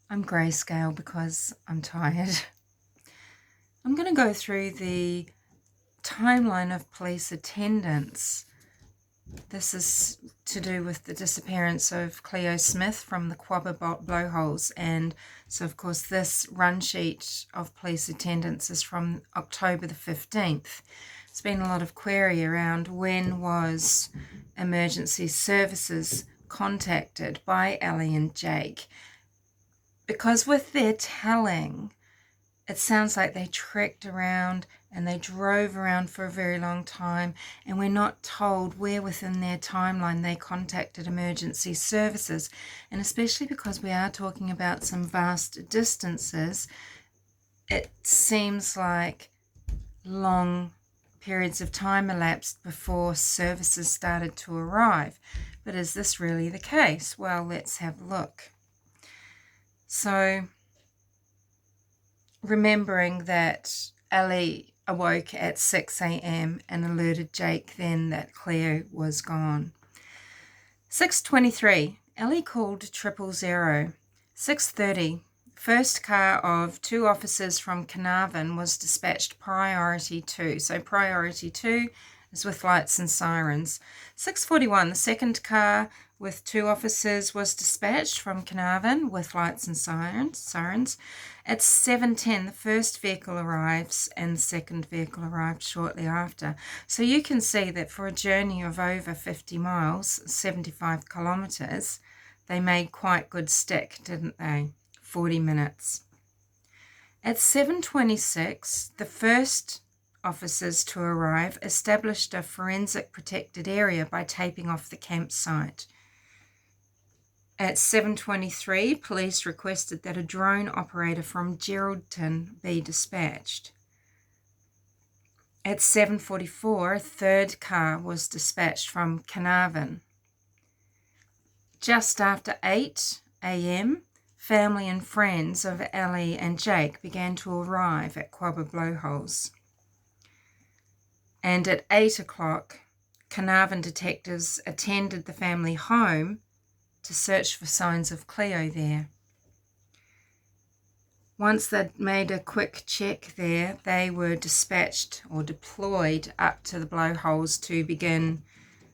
I'm grayscale because I'm tired. I'm going to go through the timeline of police attendance. This is to do with the disappearance of Cleo Smith from the Quabba blowholes, and so of course this run sheet of police attendance is from October the 15th. There's been a lot of query around when was emergency services contacted by Ellie and Jake, because with their telling it sounds like they trekked around and they drove around for a very long time, and we're not told where within their timeline they contacted emergency services. And especially because we are talking about some vast distances, it seems like long periods of time elapsed before services started to arrive. But is this really the case? Well, let's have a look. So, remembering that Ellie awoke at 6 a.m. and alerted Jake then that Cleo was gone. 6:23, Ellie called 000. 6:30, first car of 2 officers from Carnarvon was dispatched priority 2. So priority 2 is with lights and sirens. 6:41, the second car with 2 officers was dispatched from Carnarvon with lights and sirens. At 7:10, the first vehicle arrives and the second vehicle arrived shortly after. So you can see that for a journey of over 50 miles, 75 kilometres, they made quite good stick, didn't they? 40 minutes. At 7:26, the first officers to arrive established a forensic protected area by taping off the campsite. At 7:23, police requested that a drone operator from Geraldton be dispatched. At 7:44, a third car was dispatched from Carnarvon. Just after 8 a.m, family and friends of Ellie and Jake began to arrive at Quabba blowholes. And at 8 o'clock, Carnarvon detectives attended the family home to search for signs of Cleo there. Once they'd made a quick check there, they were dispatched or deployed up to the blowholes to begin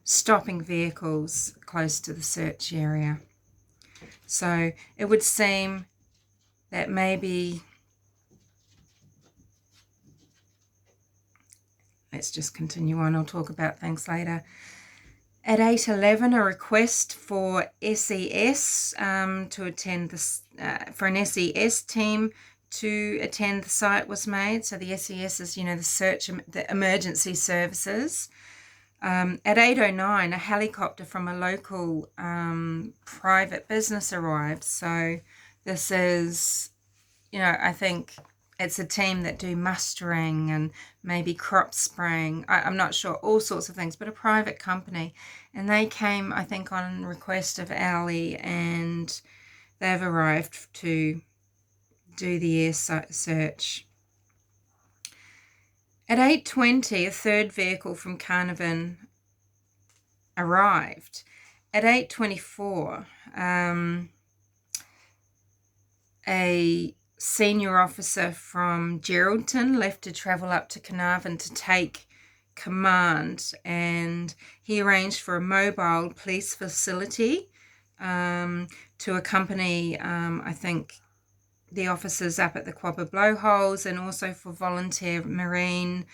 stopping vehicles close to the search area. So it would seem that maybe, let's just continue on, I'll talk about things later. At 8:11, a request for SES to attend this, for an SES team to attend the site was made. So the SES is, the emergency services. At 8:09, a helicopter from a local private business arrived. So this is, I think it's a team that do mustering and maybe crop spraying. I'm not sure, all sorts of things, but a private company. And they came, I think, on request of Ellie, and they've arrived to do the air search. At 8:20, a third vehicle from Carnarvon arrived. At 8:24, a senior officer from Geraldton left to travel up to Carnarvon to take command, and he arranged for a mobile police facility to accompany, I think, the officers up at the Quabba blowholes, and also for volunteer marine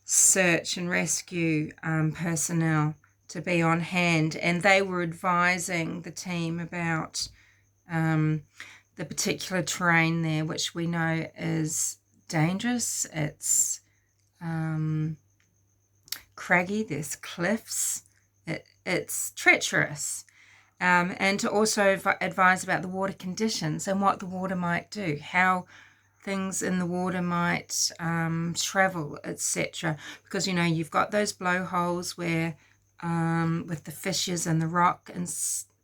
search and rescue personnel to be on hand. And they were advising the team about the particular terrain there, which we know is dangerous. It's craggy, there's cliffs, it's treacherous. And to also advise about the water conditions and what the water might do, how things in the water might travel, etc. Because, you've got those blowholes where with the fissures and the rock, and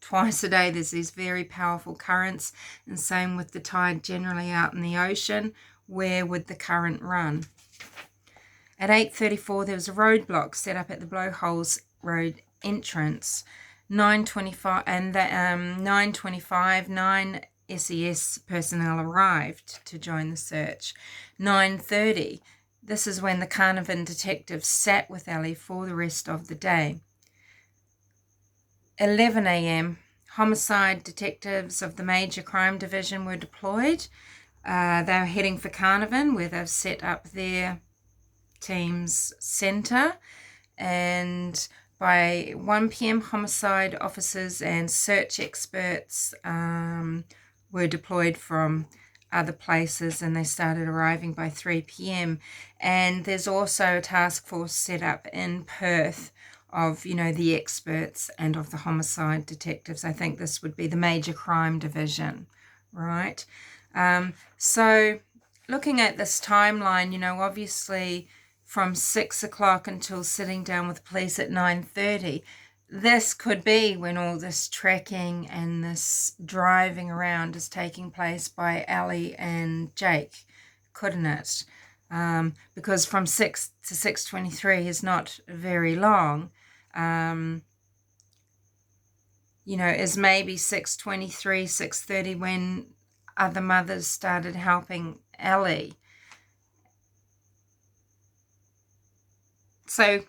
twice a day there's these very powerful currents, and same with the tide generally out in the ocean. Where would the current run? At 8:34, there was a roadblock set up at the blowholes road entrance. 9:25 and 9:25, 9 SES personnel arrived to join the search. 9:30, this is when the Carnarvon detectives sat with Ellie for the rest of the day. 11 a.m, homicide detectives of the Major Crime Division were deployed. They were heading for Carnarvon, where they've set up their team's centre, and by 1 p.m, homicide officers and search experts were deployed from other places, and they started arriving by 3 p.m. And there's also a task force set up in Perth of, the experts and of the homicide detectives. I think this would be the Major Crime Division, right? So looking at this timeline, obviously from 6 o'clock until sitting down with police at 9:30, this could be when all this tracking and this driving around is taking place by Ellie and Jake, couldn't it? Because from 6 to 6:23 is not very long. Is maybe 6:23, 6:30 when other mothers started helping Ellie. So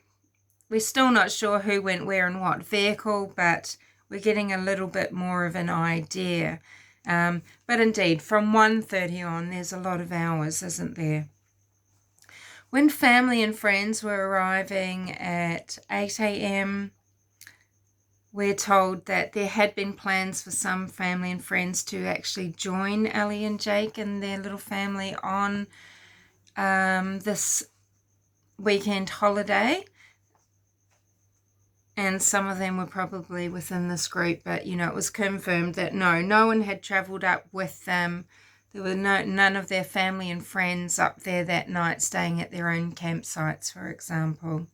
we're still not sure who went where in what vehicle, but we're getting a little bit more of an idea. But indeed, from 1:30 on, there's a lot of hours, isn't there? When family and friends were arriving at 8 a.m, we're told that there had been plans for some family and friends to actually join Ellie and Jake and their little family on this weekend holiday. And some of them were probably within this group, but, it was confirmed that no one had travelled up with them. There were none of their family and friends up there that night staying at their own campsites, for example.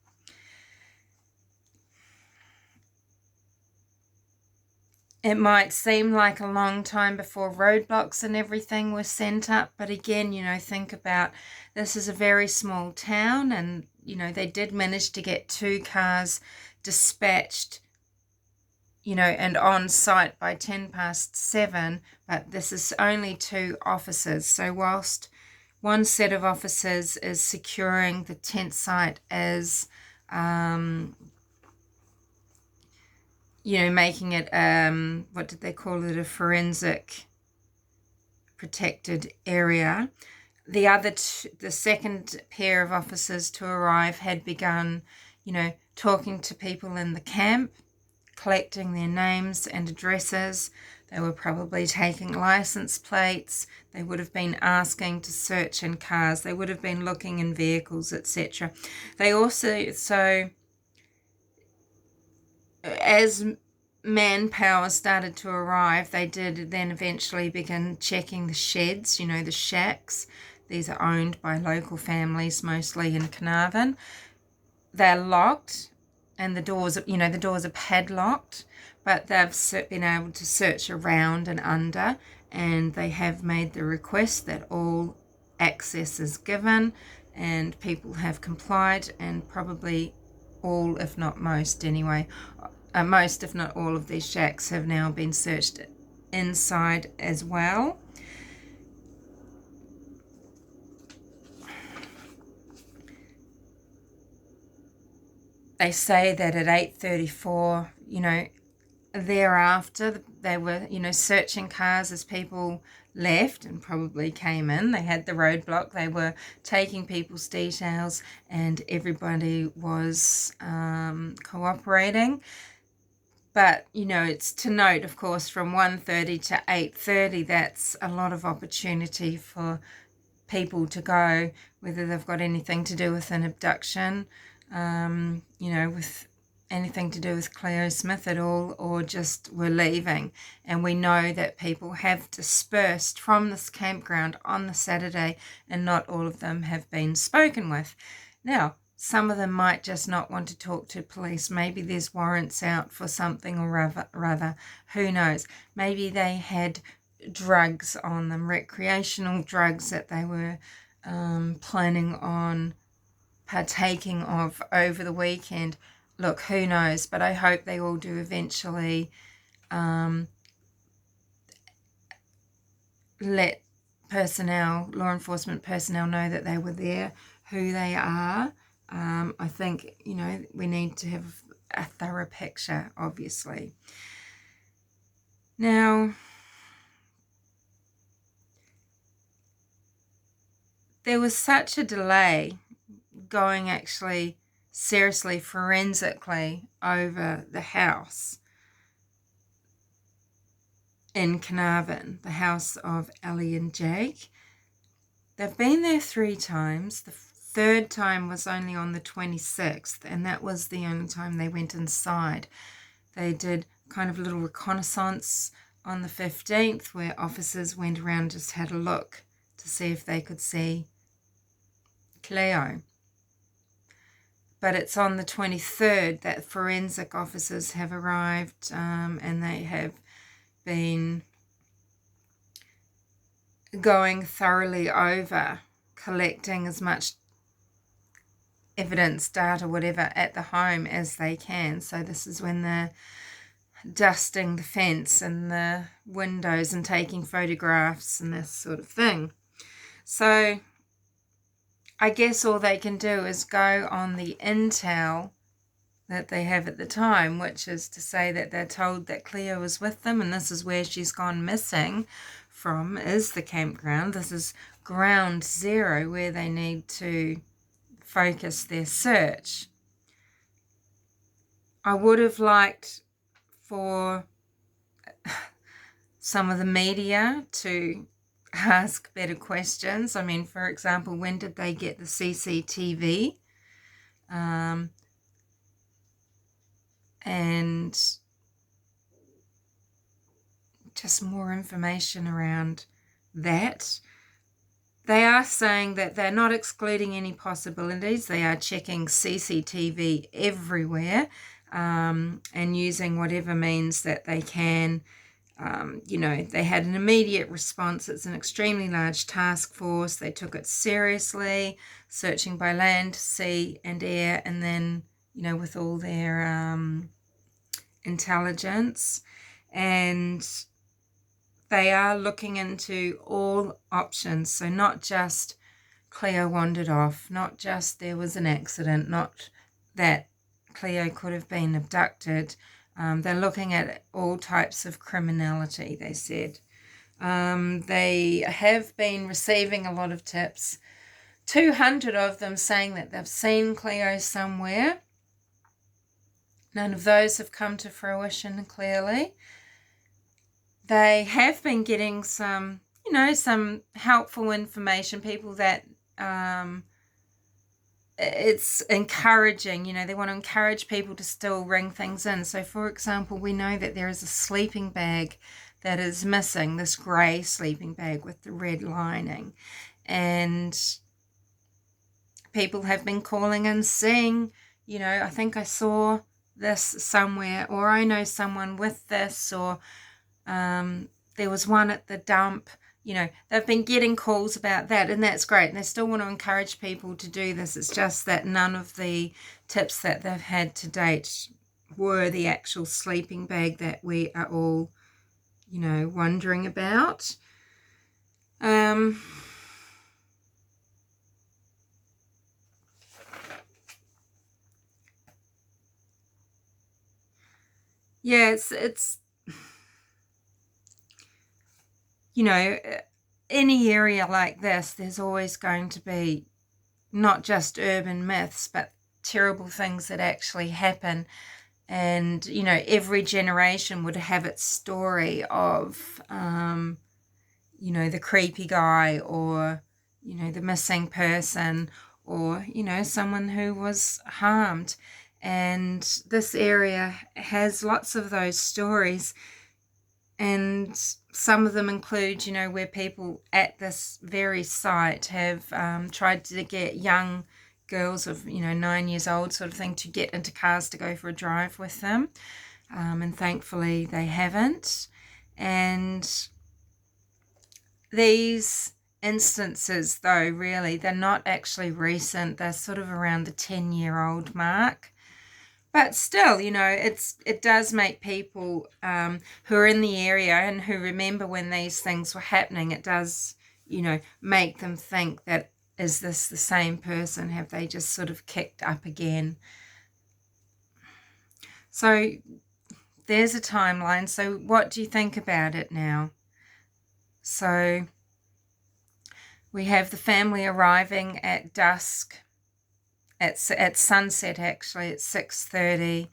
It might seem like a long time before roadblocks and everything were sent up, but again, think about this is a very small town, and, they did manage to get 2 cars dispatched, and on site by 7:10, but this is only 2 officers. So whilst one set of officers is securing the tent site as making it, what did they call it, a forensic protected area. The second pair of officers to arrive had begun, talking to people in the camp, collecting their names and addresses. They were probably taking license plates. They would have been asking to search in cars. They would have been looking in vehicles, etc. They also, as manpower started to arrive, they did then eventually begin checking the sheds, the shacks. These are owned by local families, mostly in Carnarvon. They're locked, and the doors are padlocked, but they've been able to search around and under, and they have made the request that all access is given, and people have complied, and probably all, if not most anyway, most if not all of these shacks have now been searched inside as well. They say that at 8:34, thereafter, they were, searching cars as people left and probably came in. They had the roadblock. They were taking people's details, and everybody was cooperating. But, it's to note, of course, from 1:30 to 8:30, that's a lot of opportunity for people to go, whether they've got anything to do with an abduction, with anything to do with Cleo Smith at all, or just were leaving. And we know that people have dispersed from this campground on the Saturday, and not all of them have been spoken with. Now, some of them might just not want to talk to police. Maybe there's warrants out for something or rather, who knows. Maybe they had drugs on them, recreational drugs that they were planning on partaking of over the weekend. Look, who knows, but I hope they all do eventually let law enforcement personnel know that they were there, who they are. I think, we need to have a thorough picture, obviously. Now, there was such a delay going actually seriously forensically over the house in Carnarvon, the house of Ellie and Jake. They've been there 3 times. The third time was only on the 26th, and that was the only time they went inside. They did kind of a little reconnaissance on the 15th where officers went around and just had a look to see if they could see Cleo. But it's on the 23rd that forensic officers have arrived, and they have been going thoroughly over, collecting as much evidence, data, whatever, at the home as they can. So this is when they're dusting the fence and the windows and taking photographs and this sort of thing. So I guess all they can do is go on the intel that they have at the time, which is to say that they're told that Cleo is with them, and this is where she's gone missing from, is the campground. This is ground zero where they need to focus their search. I would have liked for some of the media to ask better questions. I mean, for example, when did they get the CCTV? And just more information around that. They are saying that they're not excluding any possibilities. They are checking CCTV everywhere, and using whatever means that they can. They had an immediate response. It's an extremely large task force. They took it seriously, searching by land, sea and air, and then, with all their intelligence. And they are looking into all options. So not just Cleo wandered off, not just there was an accident, not that Cleo could have been abducted. They're looking at all types of criminality, they said. They have been receiving a lot of tips, 200 of them saying that they've seen Cleo somewhere. None of those have come to fruition, clearly. They have been getting some helpful information, people that it's encouraging, they want to encourage people to still ring things in. So, for example, we know that there is a sleeping bag that is missing, this grey sleeping bag with the red lining. And people have been calling and saying, I think I saw this somewhere, or I know someone with this, or there was one at the dump. They've been getting calls about that, and that's great. And they still want to encourage people to do this. It's just that none of the tips that they've had to date were the actual sleeping bag that we are all, wondering about. Yeah, it's any area like this, there's always going to be not just urban myths, but terrible things that actually happen. And, every generation would have its story of, the creepy guy, or, the missing person, or, someone who was harmed. And this area has lots of those stories. And some of them include, where people at this very site have tried to get young girls of, 9 years old sort of thing to get into cars to go for a drive with them. And thankfully they haven't. And these instances, though, really, they're not actually recent. They're sort of around the 10-year-old mark. But still, you know, it does make people who are in the area and who remember when these things were happening, it does, you know, make them think that, is this the same person? Have they just sort of kicked up again? So there's a timeline. So what do you think about it now? So we have the family arriving at dusk, at sunset actually, at 6:30,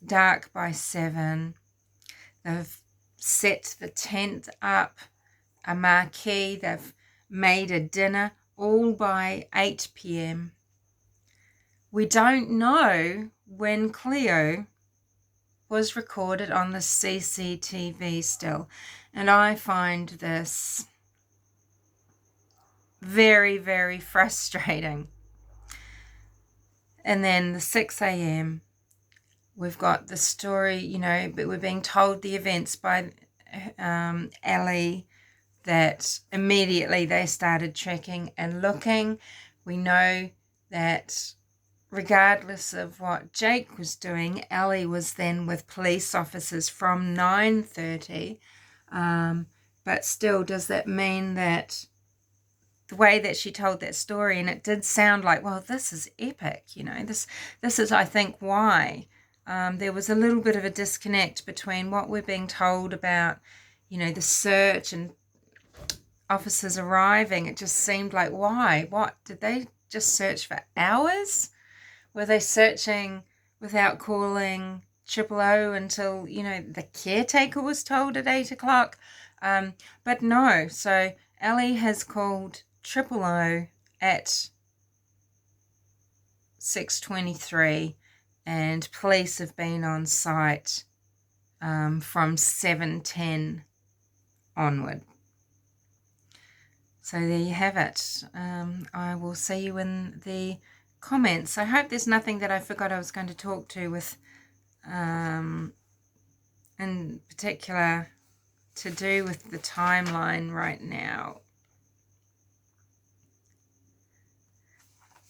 dark by 7. They've set the tent up, a marquee, they've made a dinner, all by 8 p.m. We don't know when Cleo was recorded on the CCTV still, and I find this very, very frustrating. And then the 6 a.m, we've got the story, you know, but we're being told the events by Ellie, that immediately they started checking and looking. We know that regardless of what Jake was doing, Ellie was then with police officers from 9:30. But still, does that mean that the way that she told that story, and it did sound like, well, this is epic, you know, this is, I think, why there was a little bit of a disconnect between what we're being told about, you know, the search and officers arriving. It just seemed like, why? What? Did they just search for hours? Were they searching without calling O until, you know, the caretaker was told at 8 o'clock? But no, so Ellie has called O at 6:23, and police have been on site from 7:10 onward. So there you have it. I will see you in the comments. I hope there's nothing that I forgot I was going to talk to with, in particular, to do with the timeline right now.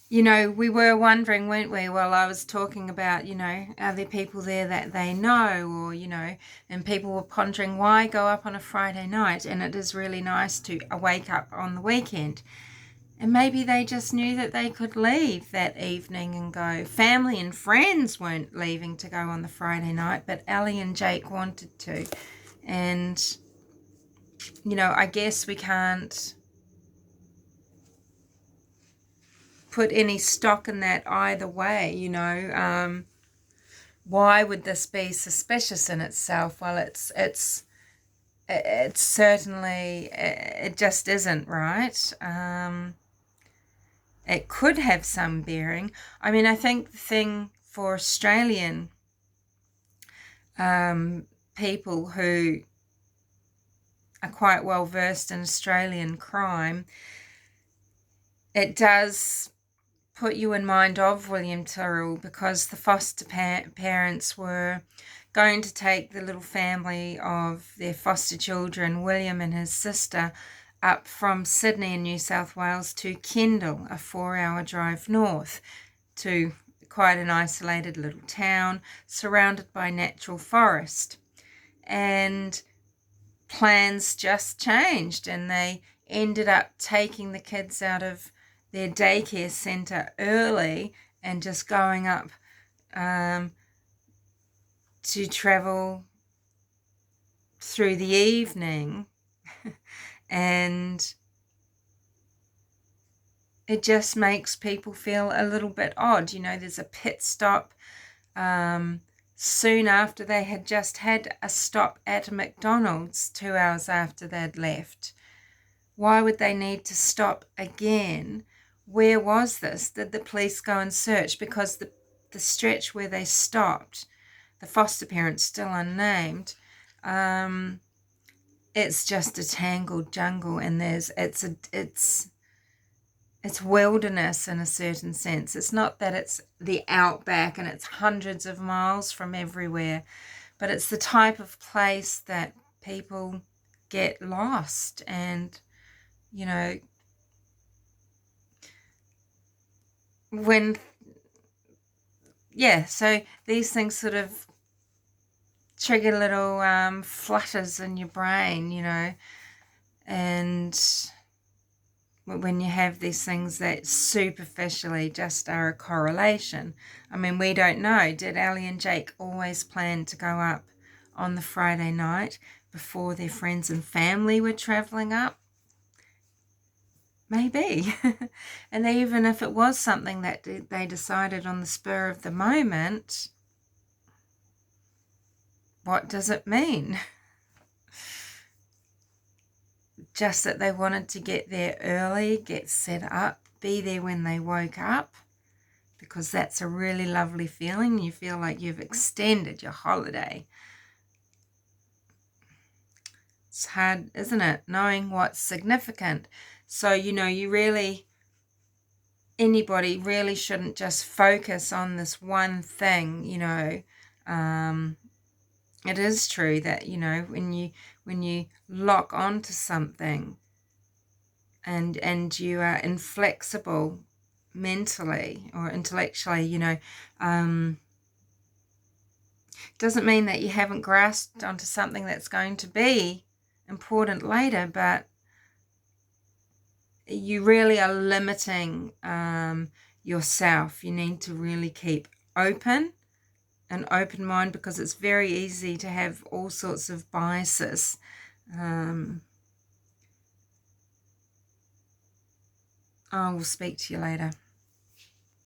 You know, we were wondering, weren't we? Well, I was talking about, you know, are there people there that they know, or, you know, and people were pondering why go up on a Friday night, and it is really nice to wake up on the weekend. And maybe they just knew that they could leave that evening and go. Family and friends weren't leaving to go on the Friday night, but Ellie and Jake wanted to. And, you know, I guess we can't put any stock in that either way, you know. Why would this be suspicious in itself? Well, it's certainly, it just isn't, right? It could have some bearing. I mean, I think the thing for Australian people who are quite well versed in Australian crime, it does put you in mind of William Tyrrell, because the foster parents were going to take the little family of their foster children, William and his sister, up from Sydney in New South Wales to Kendal, a 4-hour drive north, to quite an isolated little town surrounded by natural forest. And plans just changed, and they ended up taking the kids out of their daycare centre early and just going up to travel through the evening. And it just makes people feel a little bit odd. You know, there's a pit stop soon after they had just had a stop at a McDonald's 2 hours after they'd left. Why would they need to stop again? Where was this? Did the police go and search? Because the stretch where they stopped, the foster parents still unnamed, it's just a tangled jungle, and it's wilderness in a certain sense. It's not that it's the outback and it's hundreds of miles from everywhere, but it's the type of place that people get lost. And, you know, when yeah, so these things sort of trigger little flutters in your brain, you know, and when you have these things that superficially just are a correlation. I mean, we don't know. Did Ellie and Jake always plan to go up on the Friday night before their friends and family were travelling up? Maybe. And even if it was something that they decided on the spur of the moment, what does it mean? Just that they wanted to get there early, get set up, be there when they woke up, because that's a really lovely feeling. You feel like you've extended your holiday. It's hard, isn't it, knowing what's significant? So, you know, anybody really shouldn't just focus on this one thing, you know. It is true that, you know, when you lock onto something and you are inflexible mentally or intellectually, you know, doesn't mean that you haven't grasped onto something that's going to be important later, but you really are limiting yourself. You need to really keep an open mind, because it's very easy to have all sorts of biases. I will speak to you later.